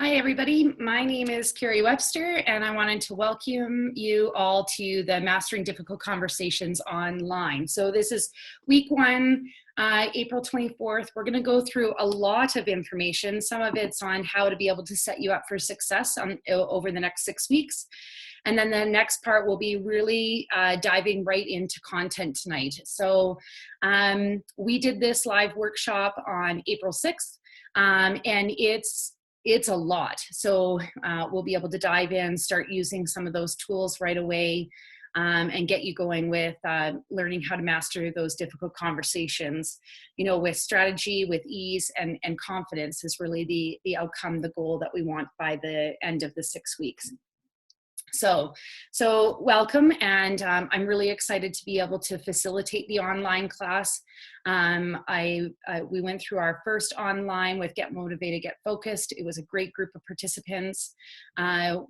Hi, everybody. My name is Carrie Webster, and I wanted to welcome you all to the Mastering Difficult Conversations online. So this is week one, April 24th. We're going to go through a lot of information. Some of it's on how to be able to set you up for success over the next 6 weeks. And then the next part will be really diving right into content tonight. So we did this live workshop on April 6th, and it's a lot. So we'll be able to dive in, start using some of those tools right away, and get you going with learning how to master those difficult conversations, with strategy, with ease, and confidence is really the outcome, the goal that we want by the end of the 6 weeks. So welcome, and I'm really excited to be able to facilitate the online class. We went through our first online with Get Motivated, Get Focused. It was a great group of participants.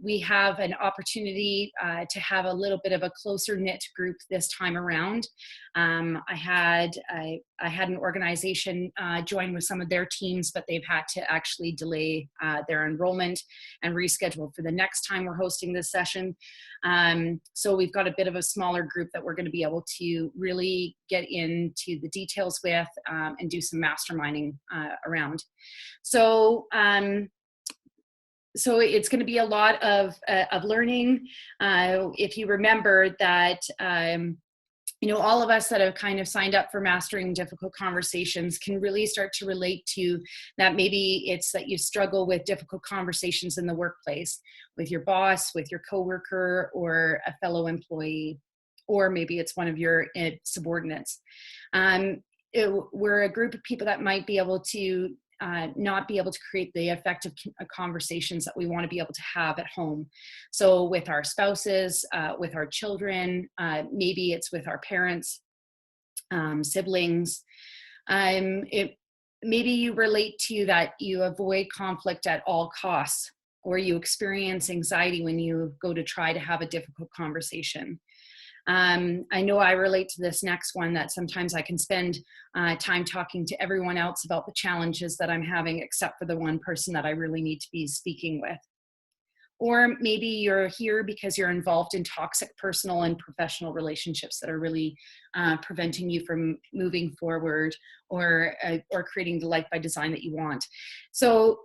We have an opportunity to have a little bit of a closer knit group this time around. I had an organization join with some of their teams, but they've had to actually delay their enrollment and reschedule for the next time we're hosting this session. So we've got a bit of a smaller group that we're going to be able to really get into the details with and do some masterminding around. So it's going to be a lot of learning. If you remember that, all of us that have kind of signed up for Mastering Difficult Conversations can really start to relate to that. Maybe it's that you struggle with difficult conversations in the workplace with your boss, with your coworker, or a fellow employee, or maybe it's one of your subordinates. We're a group of people that might be able to not be able to create the effective conversations that we want to be able to have at home. So with our spouses, with our children, maybe it's with our parents, siblings. Maybe you relate to that you avoid conflict at all costs, or you experience anxiety when you go to try to have a difficult conversation. I know I relate to this next one, that sometimes I can spend time talking to everyone else about the challenges that I'm having, except for the one person that I really need to be speaking with. Or maybe you're here because you're involved in toxic personal and professional relationships that are really preventing you from moving forward or creating the life by design that you want. So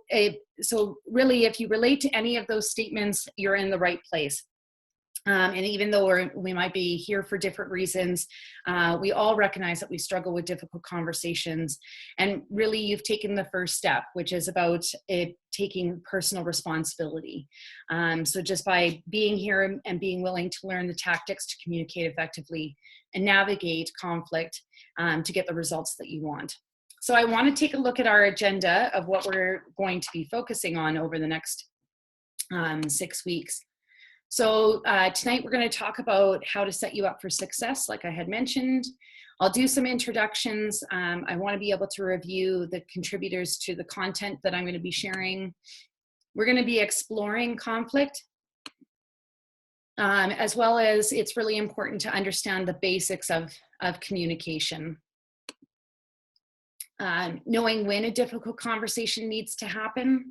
really, if you relate to any of those statements, you're in the right place. And even though we might be here for different reasons, we all recognize that we struggle with difficult conversations. And really, you've taken the first step, which is about taking personal responsibility. So just by being here and being willing to learn the tactics to communicate effectively and navigate conflict to get the results that you want. So I want to take a look at our agenda of what we're going to be focusing on over the next 6 weeks. So tonight we're going to talk about how to set you up for success, like I had mentioned. I'll do some introductions. I want to be able to review the contributors to the content that I'm going to be sharing. We're going to be exploring conflict, as well as it's really important to understand the basics of communication. Knowing when a difficult conversation needs to happen.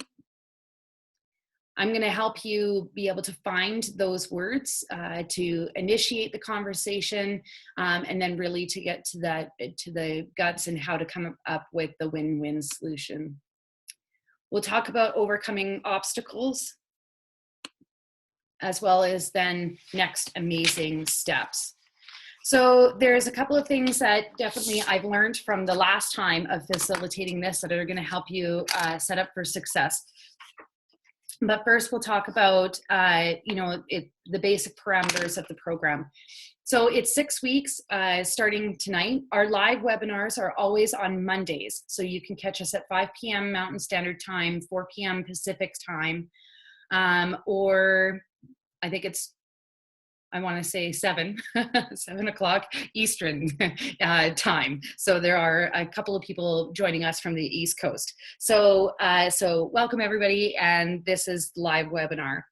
I'm going to help you be able to find those words to initiate the conversation, and then really to get to the guts and how to come up with the win-win solution. We'll talk about overcoming obstacles, as well as then next amazing steps. So there's a couple of things that definitely I've learned from the last time of facilitating this that are going to help you set up for success. But first, we'll talk about, the basic parameters of the program. So it's 6 weeks starting tonight. Our live webinars are always on Mondays. So you can catch us at 5 p.m. Mountain Standard Time, 4 p.m. Pacific Time, or I think I want to say 7 o'clock Eastern time. So there are a couple of people joining us from the East Coast. So welcome everybody, and this is the live webinar.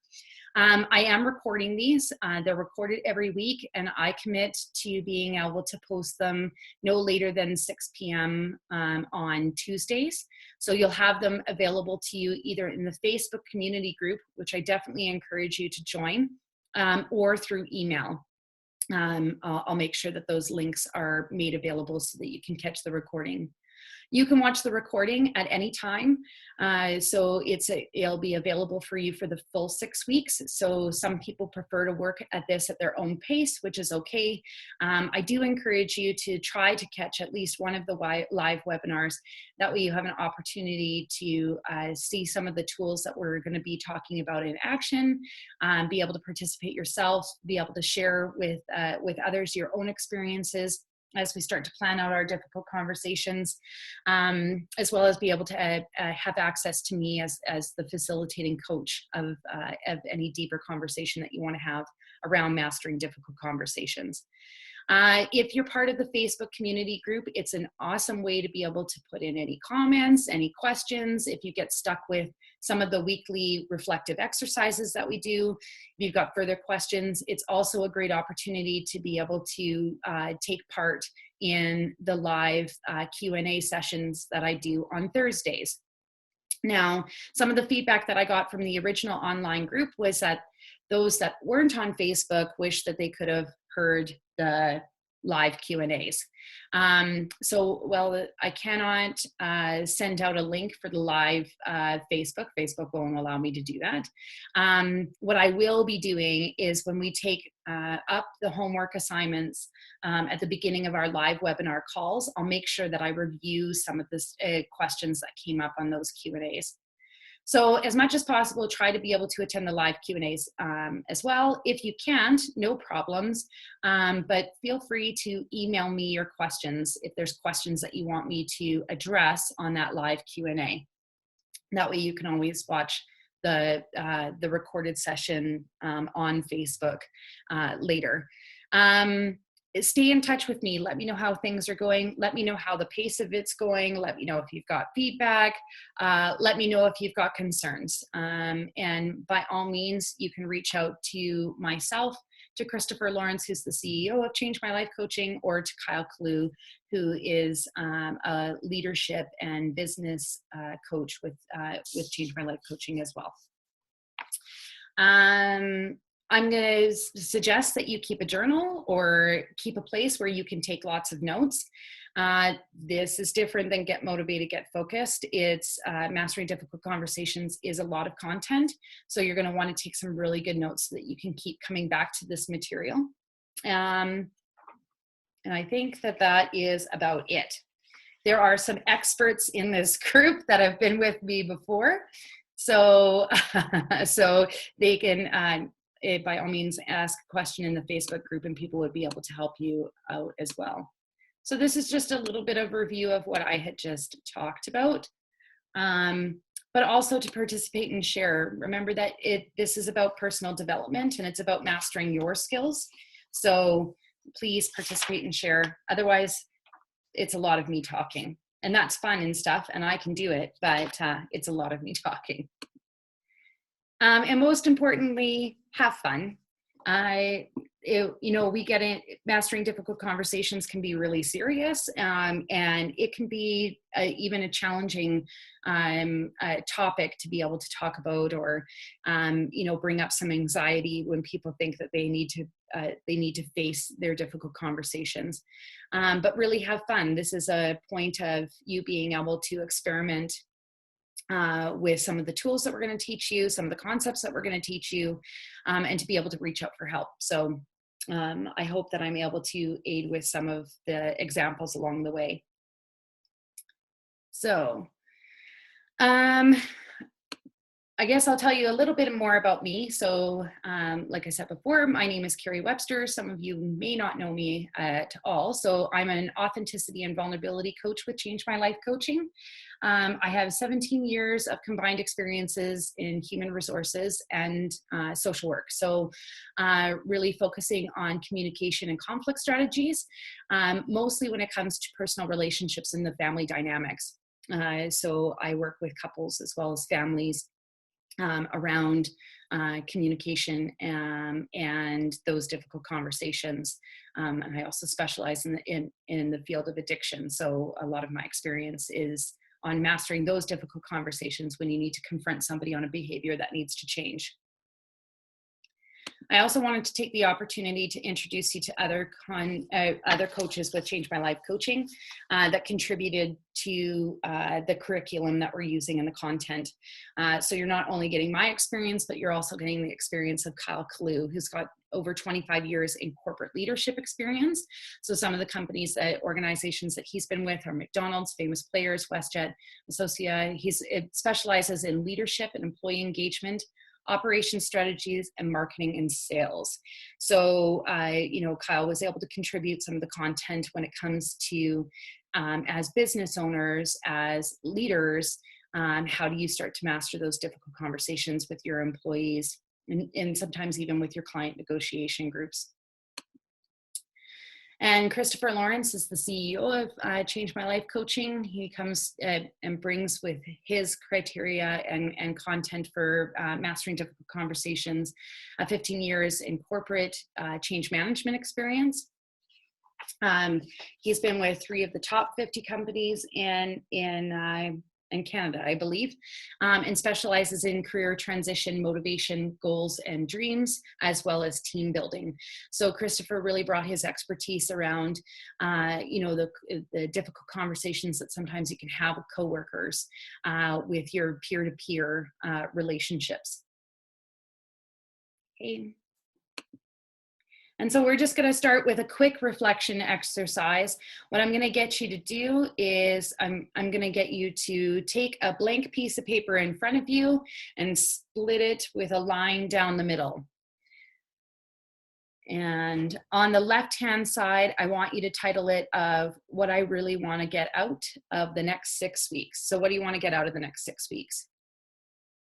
I am recording these. They're recorded every week, and I commit to being able to post them no later than 6 p.m. On Tuesdays. So you'll have them available to you either in the Facebook community group, which I definitely encourage you to join, or through email. I'll make sure that those links are made available so that you can catch the recording. You can watch the recording at any time. So it'll be available for you for the full 6 weeks. So some people prefer to work at this at their own pace, which is okay. I do encourage you to try to catch at least one of the live webinars. That way you have an opportunity to see some of the tools that we're going to be talking about in action, be able to participate yourself, be able to share with others your own experiences as we start to plan out our difficult conversations, as well as be able to have access to me as the facilitating coach of any deeper conversation that you want to have around mastering difficult conversations. If you're part of the Facebook community group, it's an awesome way to be able to put in any comments, any questions. If you get stuck with some of the weekly reflective exercises that we do, if you've got further questions, it's also a great opportunity to be able to take part in the live Q&A sessions that I do on Thursdays. Now, some of the feedback that I got from the original online group was that those that weren't on Facebook wish that they could have heard the live Q&As. So, well, I cannot send out a link for the live Facebook. Facebook won't allow me to do that. What I will be doing is when we take up the homework assignments at the beginning of our live webinar calls, I'll make sure that I review some of the questions that came up on those Q&As. So as much as possible, try to be able to attend the live Q&As as well. If you can't, no problems, but feel free to email me your questions if there's questions that you want me to address on that live Q&A. That way you can always watch the recorded session on Facebook later. Stay in touch with me. Let me know how things are going. Let me know how the pace of it's going. Let me know if you've got feedback. Let me know if you've got concerns. And by all means, you can reach out to myself, to Christopher Lawrence, who's the CEO of Change My Life Coaching, or to Kyle Kalu, who is a leadership and business coach with Change My Life Coaching as well. I'm going to suggest that you keep a journal or keep a place where you can take lots of notes. This is different than Get Motivated, Get Focused. It's Mastering Difficult Conversations is a lot of content. So you're going to want to take some really good notes so that you can keep coming back to this material. And I think that is about it. There are some experts in this group that have been with me before. So, so they can, by all means, ask a question in the Facebook group and people would be able to help you out as well. So this is just a little bit of review of what I had just talked about, but also to participate and share. Remember that this is about personal development and it's about mastering your skills. So please participate and share. Otherwise, it's a lot of me talking. And that's fun and stuff, and I can do it, but it's a lot of me talking. And most importantly, have fun. We get in, mastering difficult conversations can be really serious, and it can be even a challenging topic to be able to talk about, or bring up some anxiety when people think that they need to face their difficult conversations. But really have fun. This is a point of you being able to experiment with some of the tools that we're going to teach you, some of the concepts that we're going to teach you, and to be able to reach out for help. So I hope that I'm able to aid with some of the examples along the way. So I guess I'll tell you a little bit more about me. So like I said before, my name is Carrie Webster. Some of you may not know me at all. So I'm an authenticity and vulnerability coach with Change My Life Coaching. I have 17 years of combined experiences in human resources and social work. So really focusing on communication and conflict strategies, mostly when it comes to personal relationships and the family dynamics. So I work with couples as well as families around communication and those difficult conversations. And I also specialize in the field of addiction. So a lot of my experience is on mastering those difficult conversations when you need to confront somebody on a behavior that needs to change. I also wanted to take the opportunity to introduce you to other coaches with Change My Life coaching that contributed to the curriculum that we're using and the content. So you're not only getting my experience, but you're also getting the experience of Kyle Kalu, who's got over 25 years in corporate leadership experience. So some of the companies, organizations that he's been with are McDonald's, Famous Players, WestJet, Associa. He specializes in leadership and employee engagement, operation strategies, and marketing and sales. So, Kyle was able to contribute some of the content when it comes to, as business owners, as leaders, how do you start to master those difficult conversations with your employees and sometimes even with your client negotiation groups. And Christopher Lawrence is the CEO of Change My Life Coaching. He comes and brings with his criteria and content for mastering difficult conversations, 15 years in corporate change management experience. He's been with 3 of the top 50 companies in Canada, I believe, and specializes in career transition, motivation, goals, and dreams, as well as team building. So Christopher really brought his expertise around, the difficult conversations that sometimes you can have with coworkers, with your peer-to-peer relationships. Okay. And so we're just going to start with a quick reflection exercise. What I'm going to get you to do is I'm going to get you to take a blank piece of paper in front of you and split it with a line down the middle. And on the left-hand side, I want you to title it of what I really want to get out of the next 6 weeks. So what do you want to get out of the next 6 weeks?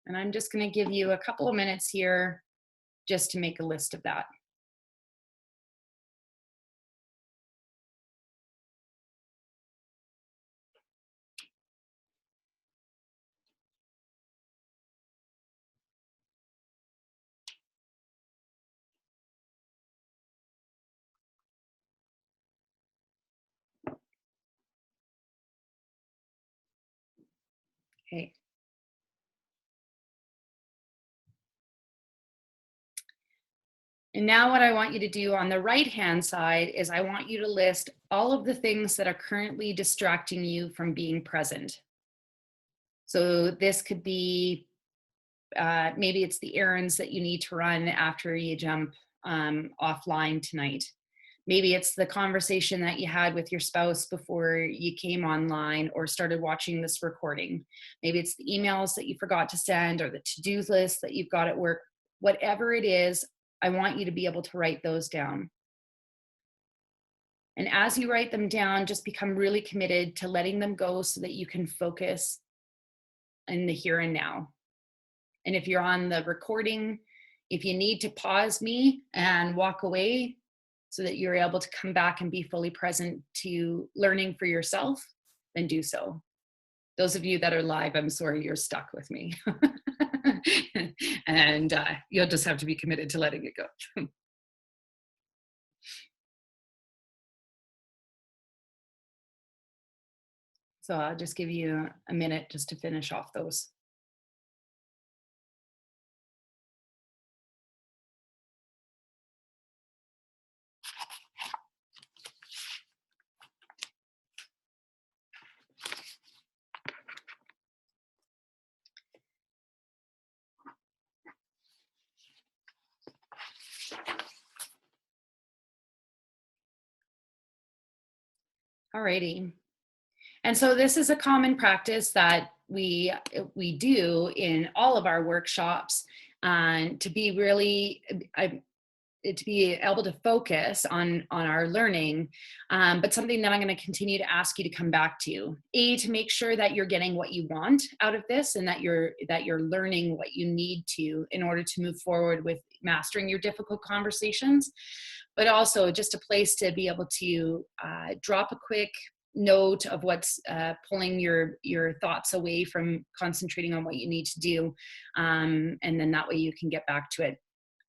And I'm just going to give you a couple of minutes here just to make a list of that. Okay. And now what I want you to do on the right-hand side is I want you to list all of the things that are currently distracting you from being present. So this could be, maybe it's the errands that you need to run after you jump offline tonight. Maybe it's the conversation that you had with your spouse before you came online or started watching this recording. Maybe it's the emails that you forgot to send or the to-do list that you've got at work. Whatever it is, I want you to be able to write those down. And as you write them down, just become really committed to letting them go so that you can focus in the here and now. And if you're on the recording, if you need to pause me and walk away so that you're able to come back and be fully present to learning for yourself, then do so. Those of you that are live, I'm sorry you're stuck with me. And you'll just have to be committed to letting it go. So I'll just give you a minute just to finish off those. Alrighty. And so this is a common practice that we do in all of our workshops, to be really to be able to focus on our learning, but something that I'm going to continue to ask you to come back to. To make sure that you're getting what you want out of this and that you're learning what you need to in order to move forward with mastering your difficult conversations, but also just a place to be able to drop a quick note of what's pulling your thoughts away from concentrating on what you need to do. And then that way you can get back to it.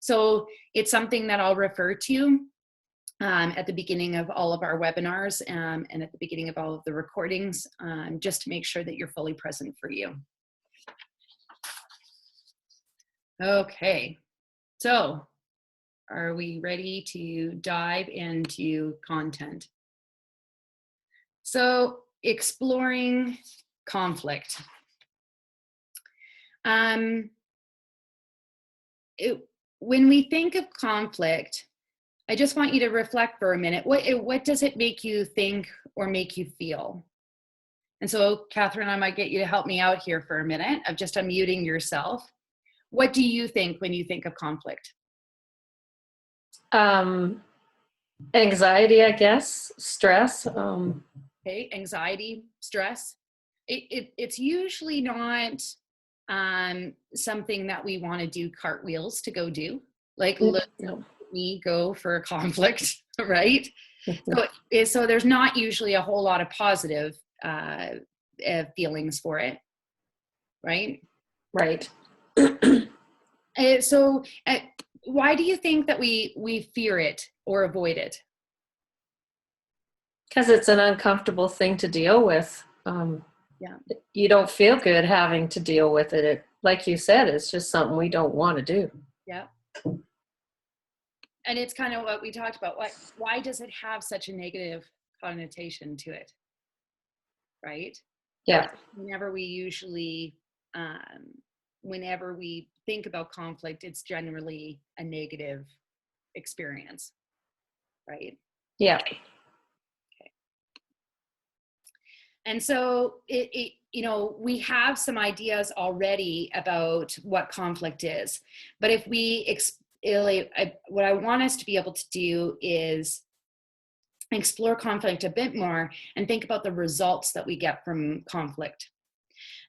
So it's something that I'll refer to at the beginning of all of our webinars and at the beginning of all of the recordings, just to make sure that you're fully present for you. Okay, so are we ready to dive into content? So exploring conflict. When we think of conflict, I just want you to reflect for a minute. What does it make you think or make you feel? And so, Catherine, I might get you to help me out here for a minute of just unmuting yourself. What do you think when you think of conflict? Anxiety, I guess, stress. Okay, anxiety, stress. It's usually not something that we want to do cartwheels to go do. Like, look, me go for a conflict, right? So there's not usually a whole lot of positive feelings for it, right? Right. So why do you think that we fear it or avoid it? Because it's an uncomfortable thing to deal with. Yeah. You don't feel good having to deal with it. Like you said, it's just something we don't want to do. Yeah. And it's kind of what we talked about. Why does it have such a negative connotation to it? Right? Yeah. Whenever we think about conflict, it's generally a negative experience, right? Yeah. Okay. And so we have some ideas already about what conflict is, but if what I want us to be able to do is explore conflict a bit more and think about the results that we get from conflict.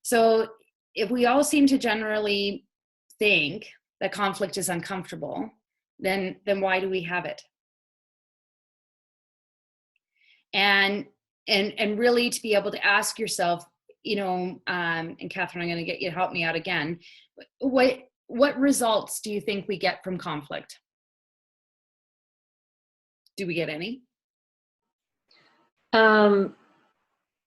So if we all seem to generally think that conflict is uncomfortable, then why do we have it? And really to be able to ask yourself, and Catherine, I'm going to get you to help me out again. What results do you think we get from conflict? Do we get any?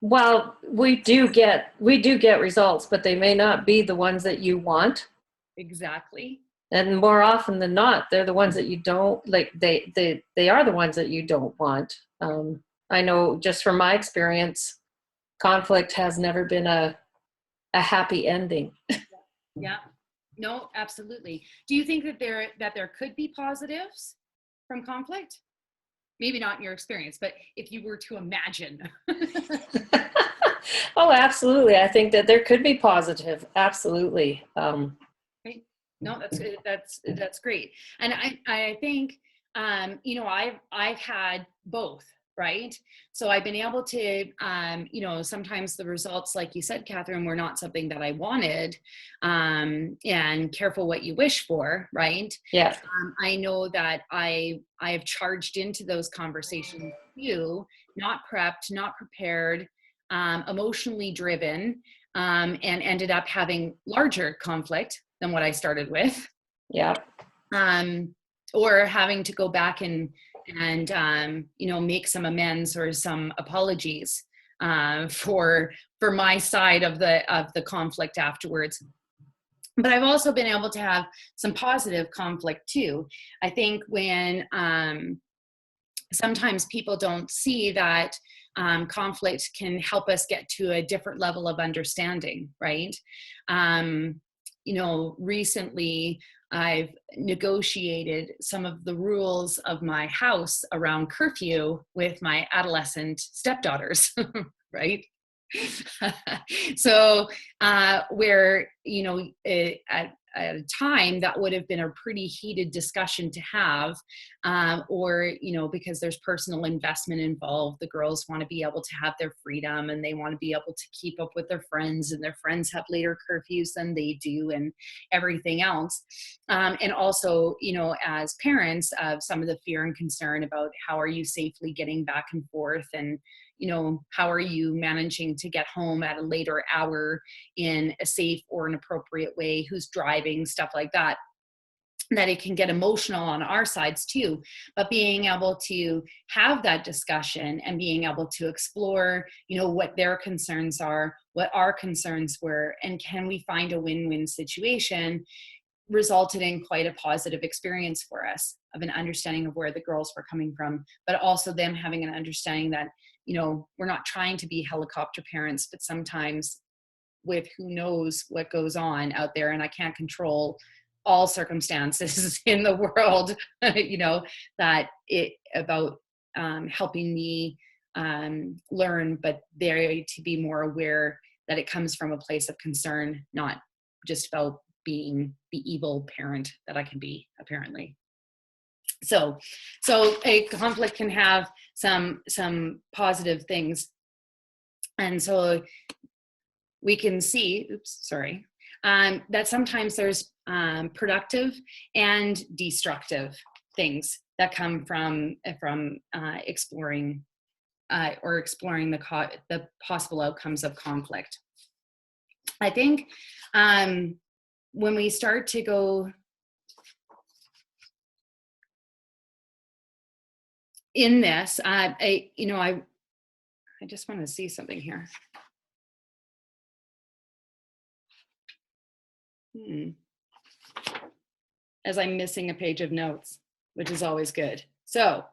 Well, we do get results, but they may not be the ones that you want. Exactly. And more often than not, they're the ones that you don't like. They are the ones that you don't want. I know just from my experience, conflict has never been a happy ending. Yeah. No, absolutely. Do you think that there could be positives from conflict? Maybe not in your experience, but if you were to imagine. Oh, absolutely. I think that there could be positive. Absolutely. Right. No, that's good. That's great. And I think, I've had both, right? So I've been able to, sometimes the results, like you said, Catherine, were not something that I wanted, and careful what you wish for, right? Yeah. I know that I have charged into those conversations too, not prepped, not prepared, emotionally driven, and ended up having larger conflict than what I started with. Yeah. Or having to go back and make some amends or some apologies for my side of the conflict afterwards. But I've also been able to have some positive conflict too. I think when sometimes people don't see that conflict can help us get to a different level of understanding, right? Recently I've negotiated some of the rules of my house around curfew with my adolescent stepdaughters, right? So where, at a time that would have been a pretty heated discussion to have, or, because there's personal investment involved, the girls want to be able to have their freedom and they want to be able to keep up with their friends, and their friends have later curfews than they do and everything else. And also, as parents, some of the fear and concern about how are you safely getting back and forth and, how are you managing to get home at a later hour in a safe or an appropriate way, who's driving, stuff like that, that it can get emotional on our sides too. But being able to have that discussion and being able to explore, what their concerns are, what our concerns were, and can we find a win-win situation, resulted in quite a positive experience for us, of an understanding of where the girls were coming from, but also them having an understanding that, we're not trying to be helicopter parents, but sometimes with who knows what goes on out there, and I can't control all circumstances in the world, that it about helping me learn, but there to be more aware that it comes from a place of concern, not just about being the evil parent that I can be, apparently. So a conflict can have some positive things, and so we can see, that sometimes there's productive and destructive things that come from exploring the possible outcomes of conflict. I think when we start to go in this, I just want to see something here. As I'm missing a page of notes, which is always good. So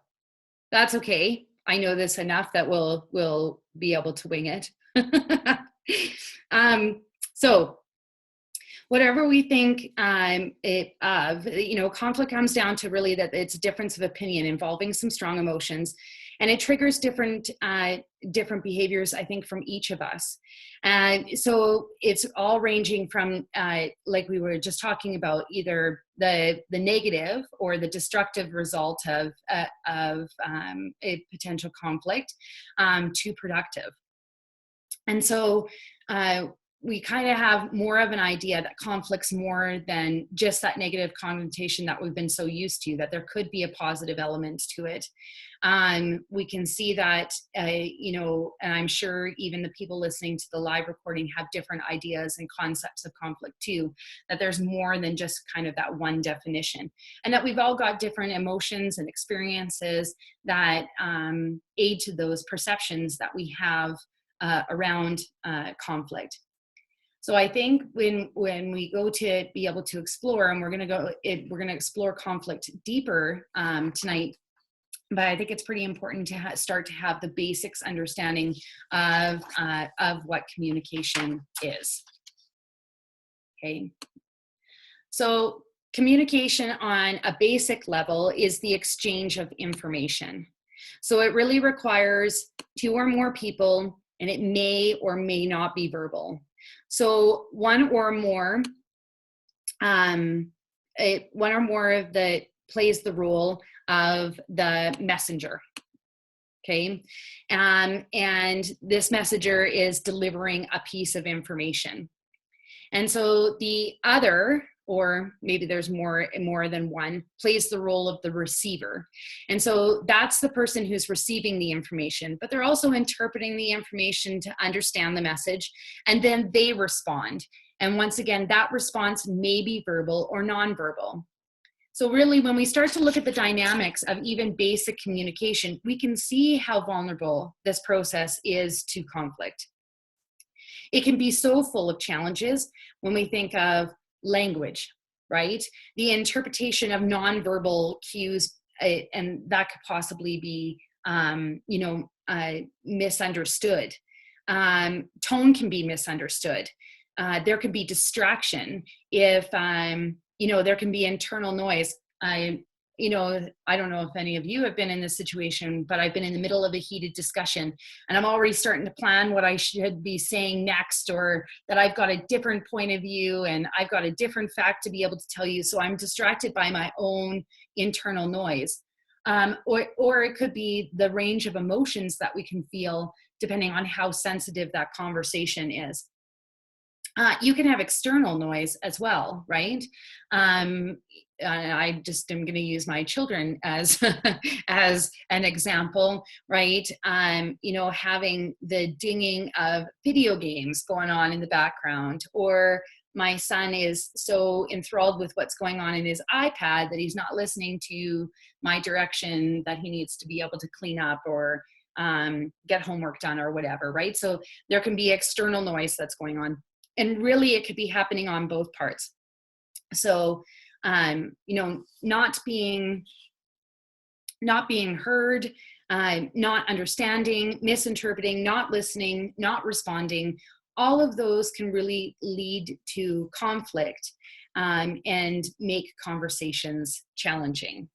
that's okay. I know this enough that we'll be able to wing it. So whatever we think conflict comes down to really that it's a difference of opinion involving some strong emotions, and it triggers different behaviors, I think, from each of us. So it's all ranging from, like we were just talking about, either the negative or the destructive result of a potential conflict to productive. And so we kind of have more of an idea that conflict's more than just that negative connotation that we've been so used to, that there could be a positive element to it. We can see that, and I'm sure even the people listening to the live recording have different ideas and concepts of conflict too, that there's more than just kind of that one definition, and that we've all got different emotions and experiences that aid to those perceptions that we have around conflict. So I think when we go to be able to explore, and we're going to explore conflict deeper tonight, but I think it's pretty important to start to have the basics understanding of what communication is. Okay. So communication on a basic level is the exchange of information. So it really requires two or more people, and it may or may not be verbal. So one or more of the plays the role of the messenger. Okay. And this messenger is delivering a piece of information. And so the other, or maybe there's more than one, plays the role of the receiver. And so that's the person who's receiving the information, but they're also interpreting the information to understand the message, and then they respond. And once again, that response may be verbal or nonverbal. So really, when we start to look at the dynamics of even basic communication, we can see how vulnerable this process is to conflict. It can be so full of challenges when we think of language, right? The interpretation of nonverbal cues, and that could possibly be, misunderstood. Tone can be misunderstood. There can be distraction if, there can be internal noise. I don't know if any of you have been in this situation, but I've been in the middle of a heated discussion and I'm already starting to plan what I should be saying next, or that I've got a different point of view and I've got a different fact to be able to tell you. So I'm distracted by my own internal noise. Or it could be the range of emotions that we can feel depending on how sensitive that conversation is. You can have external noise as well, right? I just am going to use my children as as an example, right? You know, having the dinging of video games going on in the background, or my son is so enthralled with what's going on in his iPad that he's not listening to my direction that he needs to be able to clean up or get homework done or whatever, right? So there can be external noise that's going on. And really, it could be happening on both parts. So, you know, not being heard, not understanding, misinterpreting, not listening, not responding, all of those can really lead to conflict and make conversations challenging.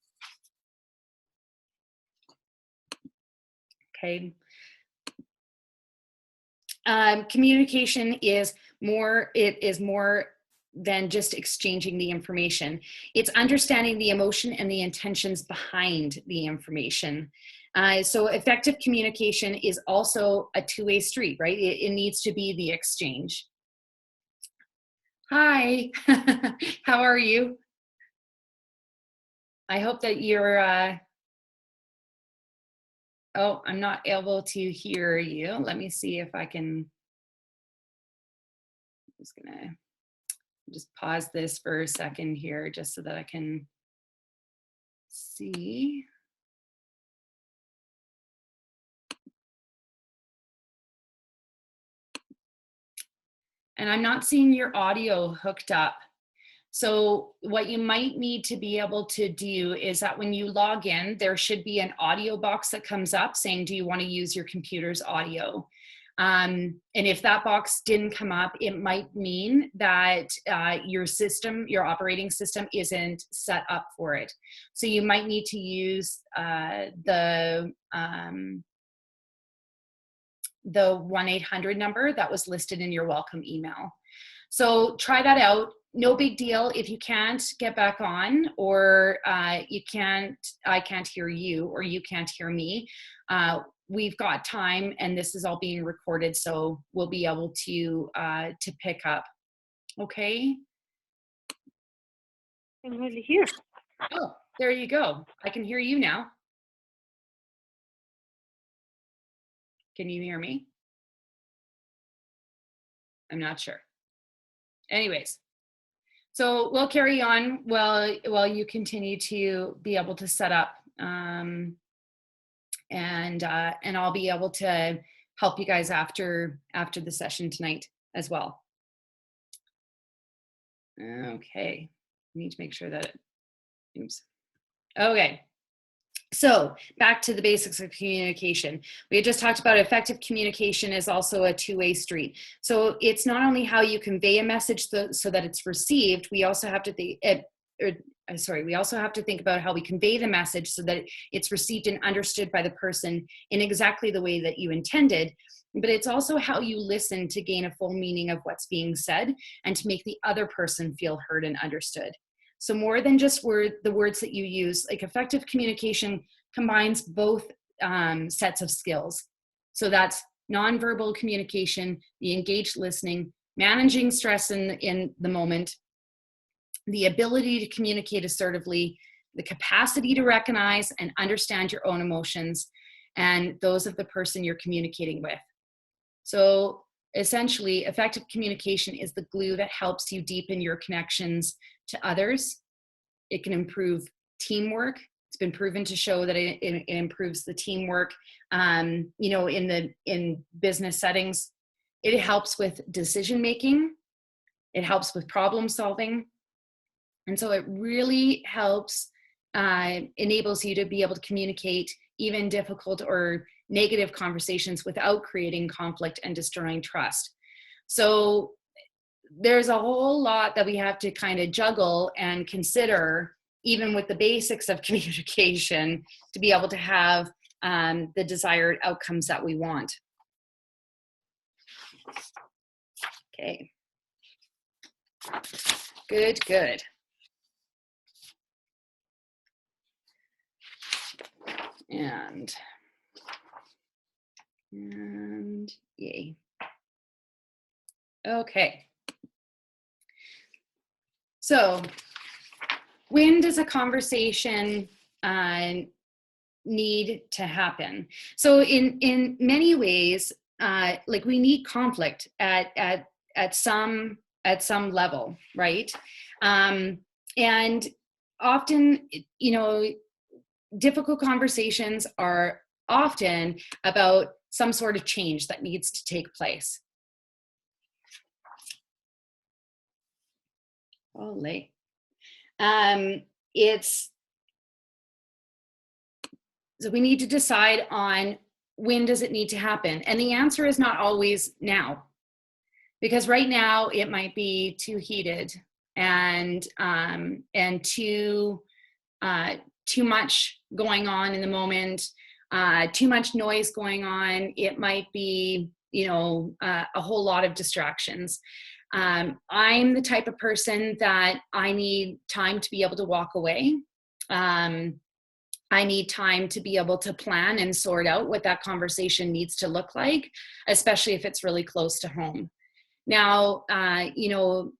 Okay. Communication is more, it is more than just exchanging the information. It's understanding the emotion and the intentions behind the information. So effective communication is also a two-way street, right? It needs to be the exchange. Hi, how are you? I hope that you're, oh, I'm not able to hear you. Let me see if I can, I'm just gonna just pause this for a second here just so that I can see. And I'm not seeing your audio hooked up. So what you might need to be able to do is that when you log in, there should be an audio box that comes up saying, do you want to use your computer's audio? And if that box didn't come up, it might mean that your system, your operating system isn't set up for it. So you might need to use the 1-800 number that was listed in your welcome email. So try that out. No big deal if you can't get back on, or I can't hear you, or you can't hear me. We've got time, and this is all being recorded, so we'll be able to pick up. Okay. I'm really here. Oh, there you go. I can hear you now. Can you hear me? I'm not sure. Anyways, so we'll carry on while you continue to be able to set up, and I'll be able to help you guys after the session tonight as well. Okay, I need to make sure that oops. Okay. So back to the basics of communication. We had just talked about effective communication is also a two-way street. So it's not only how you convey a message so that it's received, we also have to think, we also have to think about how we convey the message so that it's received and understood by the person in exactly the way that you intended. But it's also how you listen to gain a full meaning of what's being said and to make the other person feel heard and understood. So more than just the words that you use, like effective communication combines both sets of skills. So that's nonverbal communication, the engaged listening, managing stress in the moment, the ability to communicate assertively, the capacity to recognize and understand your own emotions and those of the person you're communicating with. So essentially, effective communication is the glue that helps you deepen your connections to others. It can improve teamwork. It's been proven to show that it improves the teamwork, you know, in business settings. It helps with decision making. It helps with problem solving. And so it really helps, enables you to be able to communicate even difficult or negative conversations without creating conflict and destroying trust. So there's a whole lot that we have to kind of juggle and consider, even with the basics of communication, to be able to have the desired outcomes that we want. Okay. Good, good. And yay. Okay. So when does a conversation need to happen? So in many ways, like we need conflict at some level, right? And often, you know, difficult conversations are often about some sort of change that needs to take place. Oh, late. It's So we need to decide on when does it need to happen, and the answer is not always now, because right now it might be too heated and too much going on in the moment, too much noise going on. It might be, you know, a whole lot of distractions. I'm the type of person that I need time to be able to walk away. I need time to be able to plan and sort out what that conversation needs to look like, especially if it's really close to home. Now, you know,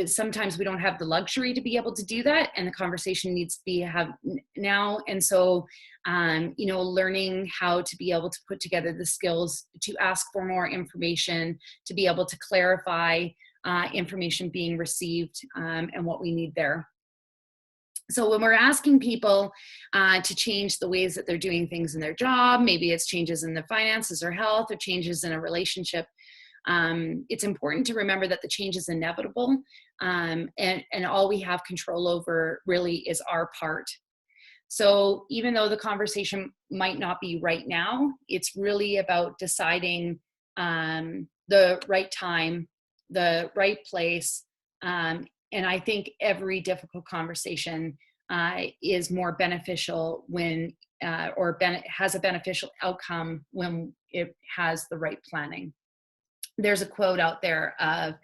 sometimes we don't have the luxury to be able to do that, and the conversation needs to be have now. And so, you know, learning how to be able to put together the skills to ask for more information, to be able to clarify information being received, and what we need there. So when we're asking people to change the ways that they're doing things in their job, maybe it's changes in the finances or health or changes in a relationship, it's important to remember that the change is inevitable, and all we have control over really is our part. So even though the conversation might not be right now, it's really about deciding the right time, the right place. And I think every difficult conversation is more beneficial when, has a beneficial outcome when it has the right planning. There's a quote out there of,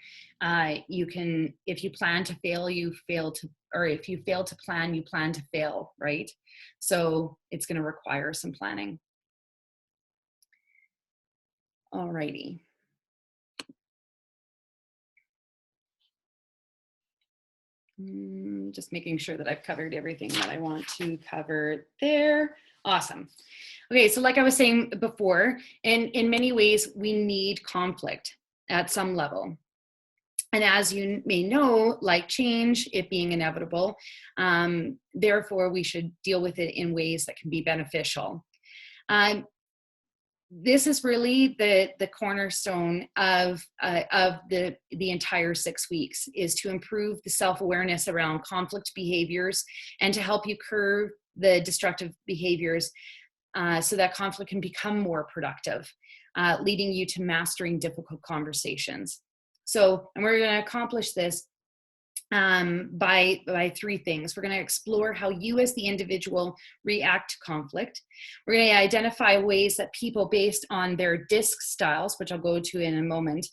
if you plan to fail, you fail to, or if you fail to plan, you plan to fail, right? So it's going to require some planning. All righty. Just making sure that I've covered everything that I want to cover there. Awesome. Okay, so like I was saying before, in many ways, we need conflict at some level. And as you may know, like change, it being inevitable, therefore we should deal with it in ways that can be beneficial. This is really the cornerstone of the entire 6 weeks, is to improve the self-awareness around conflict behaviors and to help you curb the destructive behaviors so that conflict can become more productive, leading you to mastering difficult conversations. So, and we're going to accomplish this by 3 things. We're going to explore how you as the individual react to conflict. We're going to identify ways that people based on their DISC styles, which I'll go to in a moment,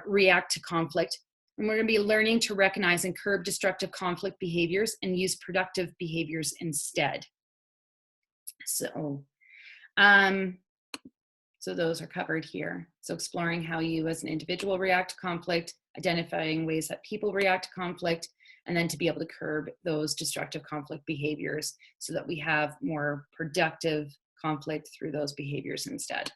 react to conflict. And we're going to be learning to recognize and curb destructive conflict behaviors and use productive behaviors instead. So those are covered here. So exploring how you as an individual react to conflict, identifying ways that people react to conflict, and then to be able to curb those destructive conflict behaviors so that we have more productive conflict through those behaviors instead.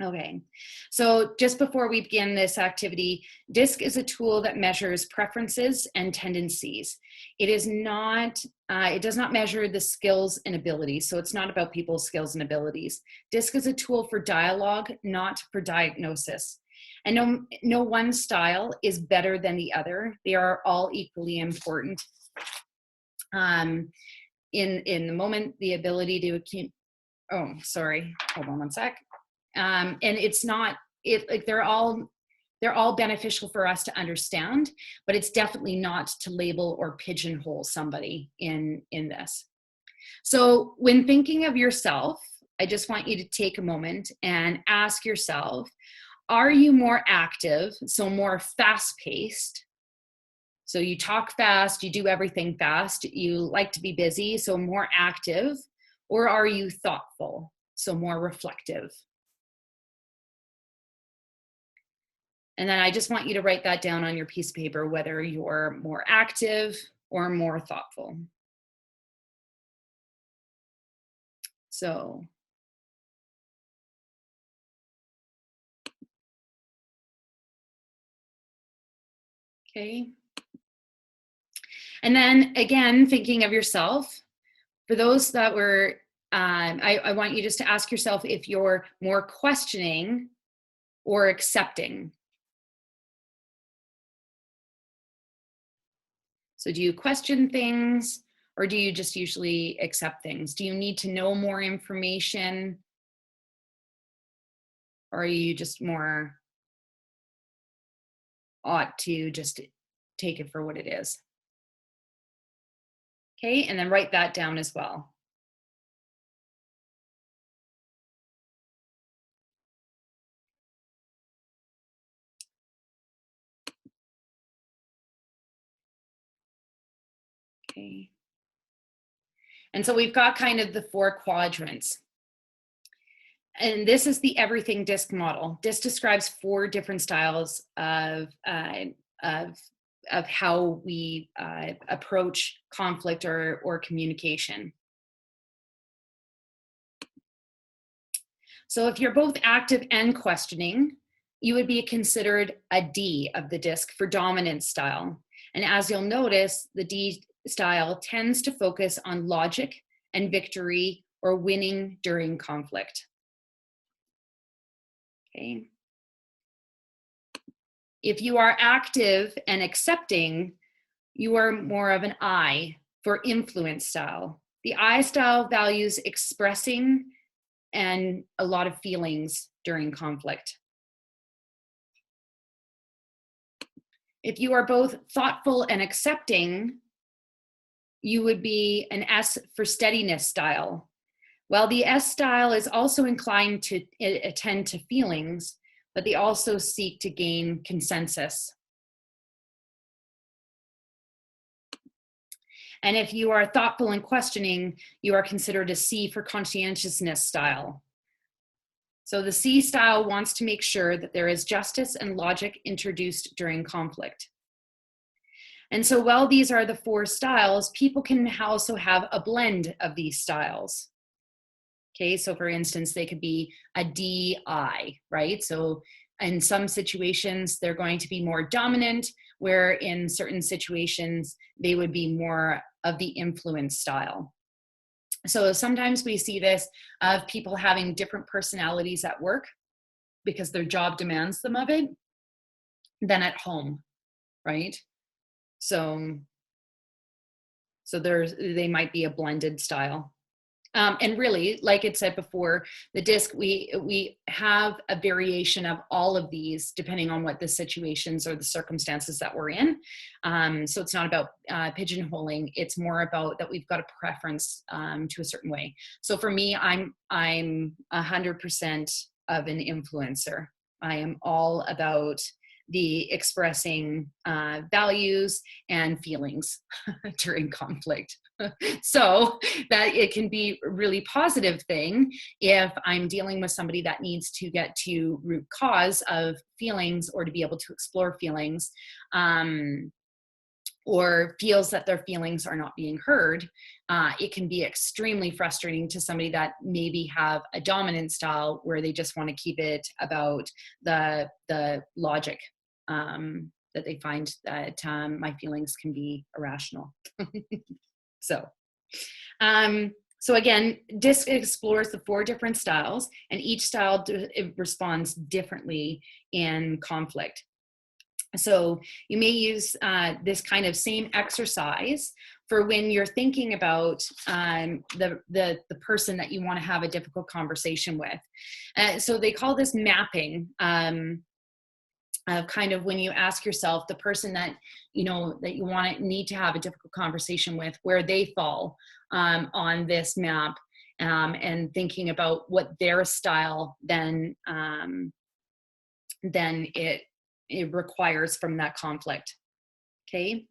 Okay, so just before we begin this activity, DISC is a tool that measures preferences and tendencies. It is not, it does not measure the skills and abilities, so it's not about people's skills and abilities. DISC is a tool for dialogue, not for diagnosis. And no one style is better than the other. They are all equally important. In the moment, the ability to, oh, sorry, hold on one sec. And it's not, like they're all beneficial for us to understand, but it's definitely not to label or pigeonhole somebody in this. So when thinking of yourself, I just want you to take a moment and ask yourself, are you more active, so more fast-paced? So you talk fast, you do everything fast, you like to be busy, so more active, or are you thoughtful, so more reflective? And then I just want you to write that down on your piece of paper, whether you're more active or more thoughtful. So, okay. And then again, thinking of yourself, for those that were, I want you just to ask yourself if you're more questioning or accepting. So do you question things or do you just usually accept things? Do you need to know more information or are you just more ought to just take it for what it is? Okay, and then write that down as well. Okay. And so we've got kind of the 4 quadrants. And this is the everything DISC model. DISC describes 4 different styles of, of how we approach conflict or communication. So if you're both active and questioning, you would be considered a D of the DISC for dominant style. And as you'll notice, the D style tends to focus on logic and victory or winning during conflict. Okay. If you are active and accepting, you are more of an I for influence style. The I style values expressing and a lot of feelings during conflict. If you are both thoughtful and accepting, you would be an S for steadiness style. While the S style is also inclined to attend to feelings, but they also seek to gain consensus. And if you are thoughtful and questioning, you are considered a C for conscientiousness style. So the C style wants to make sure that there is justice and logic introduced during conflict. And so while these are the 4 styles, people can also have a blend of these styles. Okay, so for instance, they could be a DI, right? So in some situations, they're going to be more dominant, where in certain situations, they would be more of the influence style. So sometimes we see this of people having different personalities at work because their job demands them of it than at home, right? So they might be a blended style. And really, like it said before, the DISC, we have a variation of all of these depending on what the situations or the circumstances that we're in. So it's not about pigeonholing. It's more about that we've got a preference to a certain way. So for me, I'm 100% of an influencer. I am all about the expressing values and feelings during conflict. So that it can be a really positive thing if I'm dealing with somebody that needs to get to root cause of feelings or to be able to explore feelings, or feels that their feelings are not being heard. It can be extremely frustrating to somebody that maybe have a dominant style where they just want to keep it about the logic, that they find that my feelings can be irrational. So again, DISC explores the 4 different styles, and each style responds differently in conflict. So you may use this kind of same exercise for when you're thinking about the person that you want to have a difficult conversation with. So they call this mapping. Kind of when you ask yourself the person that you need to have a difficult conversation with, where they fall on this map, and thinking about what their style then it requires from that conflict. Okay.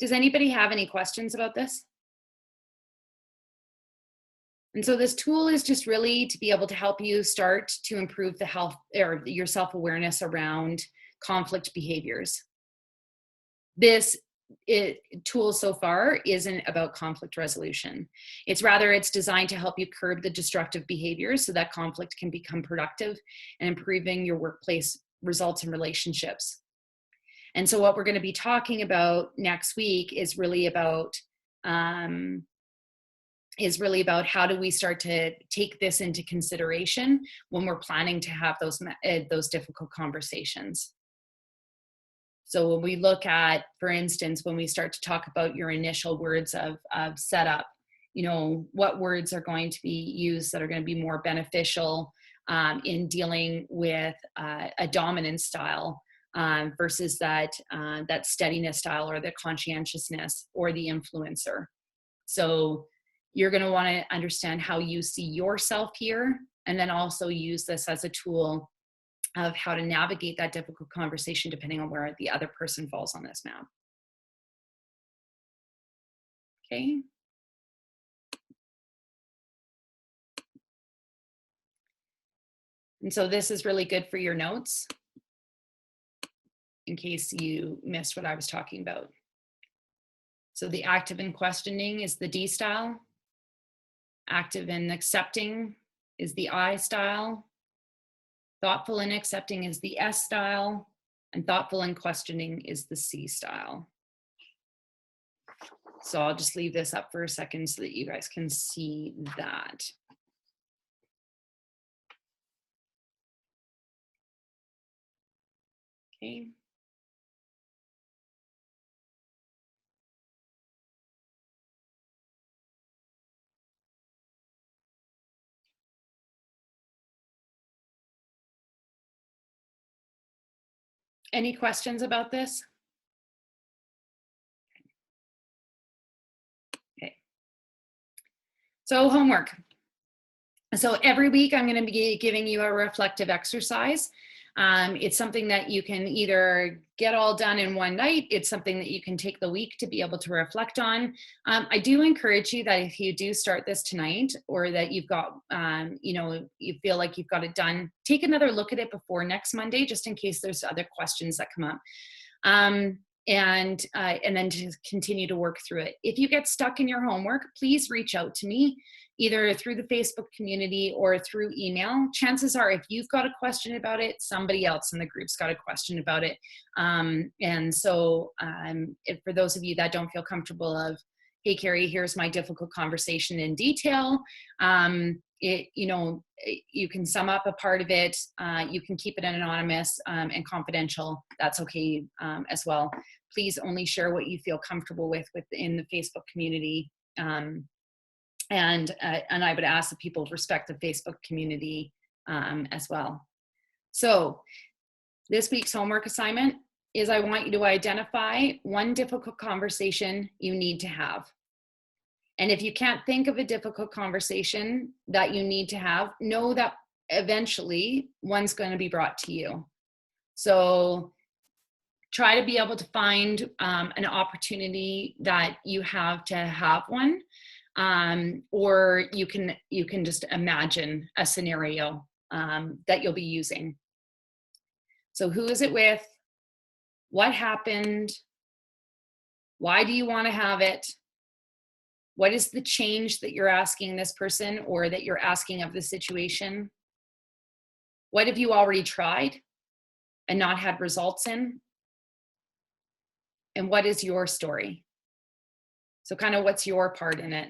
Does anybody have any questions about this? And so this tool is just really to be able to help you start to improve the health or your self-awareness around conflict behaviors. This tool so far isn't about conflict resolution. It's designed to help you curb the destructive behaviors so that conflict can become productive and improving your workplace results and relationships. And so what we're going to be talking about next week is really about how do we start to take this into consideration when we're planning to have those difficult conversations. So when we look at, for instance, when we start to talk about your initial words of setup, what words are going to be used that are going to be more beneficial in dealing with a dominant style versus that steadiness style or the conscientiousness or the influencer. So you're going to want to understand how you see yourself here, and then also use this as a tool of how to navigate that difficult conversation depending on where the other person falls on this map. Okay. And so this is really good for your notes in case you missed what I was talking about. So the active and questioning is the D style. Active and accepting is the I style. Thoughtful and accepting is the S style. And thoughtful and questioning is the C style. So I'll just leave this up for a second so that you guys can see that. Okay. Any questions about this? Okay. So homework. So every week I'm going to be giving you a reflective exercise. It's something that you can either get all done in one night. It's something that you can take the week to be able to reflect on. I do encourage you that if you do start this tonight, or that you've got, you feel like you've got it done, take another look at it before next Monday, just in case there's other questions that come up. And then to continue to work through it. If you get stuck in your homework, please reach out to me, either through the Facebook community or through email. Chances are, if you've got a question about it, somebody else in the group's got a question about it. And so for those of you that don't feel comfortable of, hey, Carrie, here's my difficult conversation in detail, you can sum up a part of it. You can keep it anonymous and confidential. That's okay as well. Please only share what you feel comfortable with within the Facebook community. And I would ask that people respect the Facebook community as well. So this week's homework assignment is I want you to identify one difficult conversation you need to have. And if you can't think of a difficult conversation that you need to have, know that eventually one's going to be brought to you. So try to be able to find an opportunity that you have to have one, or you can just imagine a scenario that you'll be using. So who is it with? What happened? Why do you want to have it? What is the change that you're asking this person, or that you're asking of the situation? What have you already tried and not had results in? And what is your story? So kind of what's your part in it?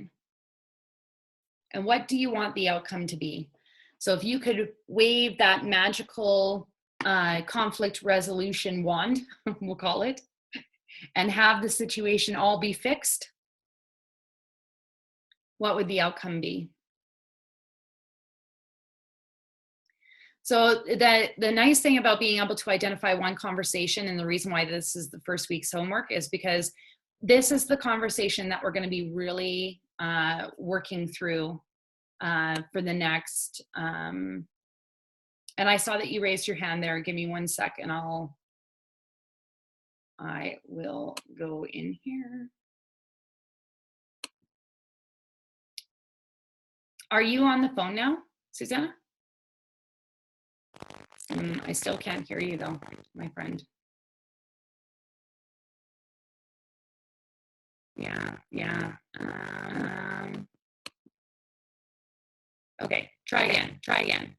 And what do you want the outcome to be? So if you could wave that magical conflict resolution wand, we'll call it, and have the situation all be fixed, what would the outcome be? So the nice thing about being able to identify one conversation, and the reason why this is the first week's homework, is because this is the conversation that we're going to be really working through for the next, and I saw that you raised your hand there. Give me 1 second. I will go in here. Are you on the phone now, Susanna? I still can't hear you though, my friend. Yeah. Okay, try again.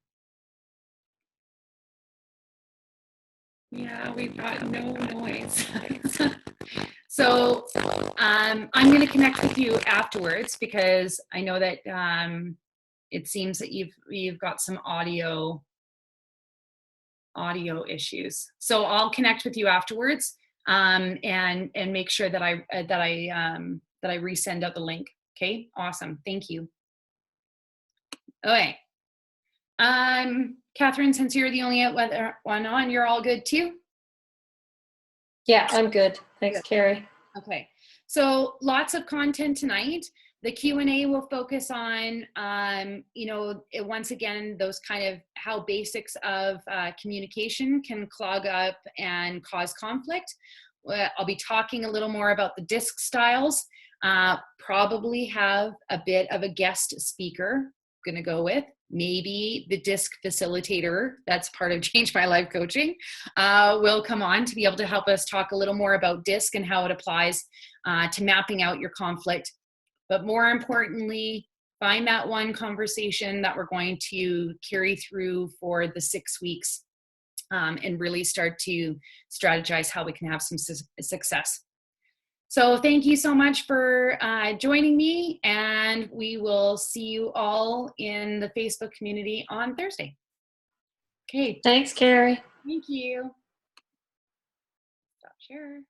Yeah, we've got no noise. So I'm going to connect with you afterwards because I know that it seems that you've got some audio issues. So I'll connect with you afterwards and make sure that I resend out the link. Okay, awesome. Thank you. Okay. Catherine, since you're the only one on, you're all good too? Yeah, I'm good. Thanks, Good. Carrie. Okay, so lots of content tonight. The Q&A will focus on, once again, those kind of how basics of communication can clog up and cause conflict. I'll be talking a little more about the DISC styles, probably have a bit of a guest speaker, gonna go with, maybe the DISC facilitator, that's part of Change My Life coaching, will come on to be able to help us talk a little more about DISC and how it applies to mapping out your conflict. But more importantly, find that one conversation that we're going to carry through for the 6 weeks and really start to strategize how we can have some success. So thank you so much for joining me, and we will see you all in the Facebook community on Thursday. Okay. Thanks, Carrie. Thank you. Stop share.